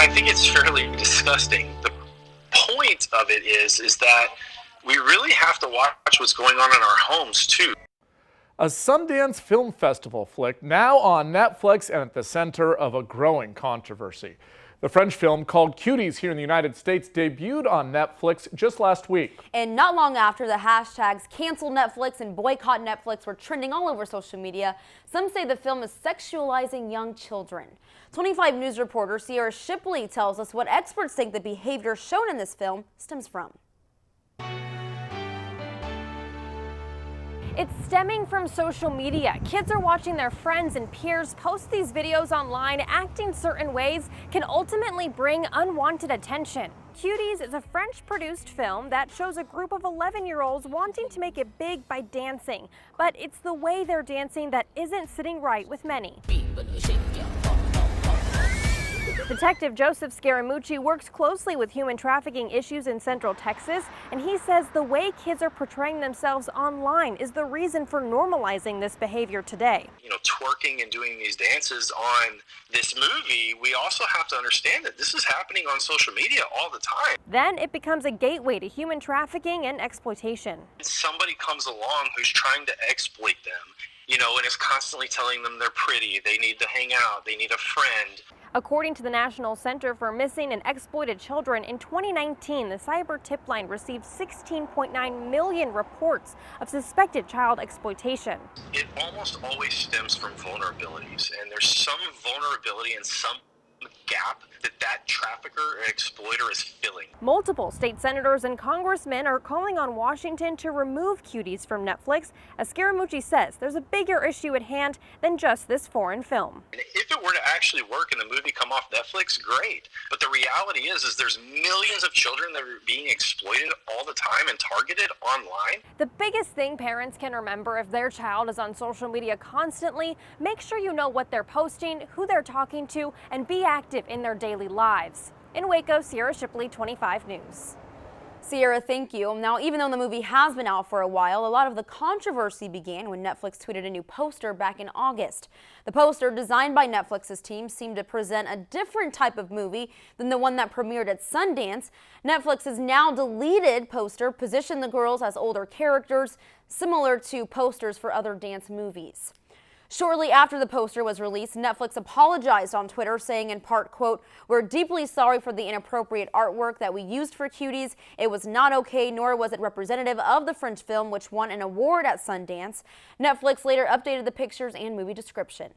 I think it's fairly disgusting. The point of it is that we really have to watch what's going on in our homes too. A Sundance Film Festival flick now on Netflix and at the center of a growing controversy. The French film called Cuties here in the United States debuted on Netflix just last week. And not long after, the hashtags cancel Netflix and boycott Netflix were trending all over social media. Some say the film is sexualizing young children. 25 News reporter CIERRA Shipley tells us what experts think the behavior shown in this film stems from. It's stemming from social media. Kids are watching their friends and peers post these videos online. Acting certain ways can ultimately bring unwanted attention. Cuties is a French-produced film that shows a group of 11-year-olds wanting to make it big by dancing. But it's the way they're dancing that isn't sitting right with many. Detective Joseph SCARAMUCCI works closely with human trafficking issues in Central Texas, and he says the way kids are portraying themselves online is the reason for normalizing this behavior today. You know, twerking and doing these dances on this movie, we also have to understand that this is happening on social media all the time. Then it becomes a gateway to human trafficking and exploitation. Somebody comes along who's trying to exploit them, you know, and is constantly telling them they're pretty, they need to hang out, they need a friend. According to the National Center for Missing and Exploited Children, in 2019, the cyber tip line received 16.9 million reports of suspected child exploitation. It almost always stems from vulnerabilities, and there's some vulnerability and some gap that trafficker or exploiter is filling. Multiple state senators and congressmen are calling on Washington to remove Cuties from Netflix. As SCARAMUCCI says, there's a bigger issue at hand than just this foreign film. And if it were to actually work and the movie come off Netflix, great. But the reality is there's millions of children that are being exploited all the time and targeted online. The biggest thing parents can remember if their child is on social media constantly, make sure you know what they're posting, who they're talking to, and be active in their daily lives. In Waco, CIERRA Shipley, 25 News. CIERRA, thank you. Now, even though the movie has been out for a while, a lot of the controversy began when Netflix tweeted a new poster back in August. The poster, designed by Netflix's team, seemed to present a different type of movie than the one that premiered at Sundance. Netflix's now deleted poster positioned the girls as older characters, similar to posters for other dance movies. Shortly after the poster was released, Netflix apologized on Twitter, saying in part, quote, "We're deeply sorry for the inappropriate artwork that we used for Cuties. It was not okay, nor was it representative of the French film, which won an award at Sundance." Netflix later updated the pictures and movie description.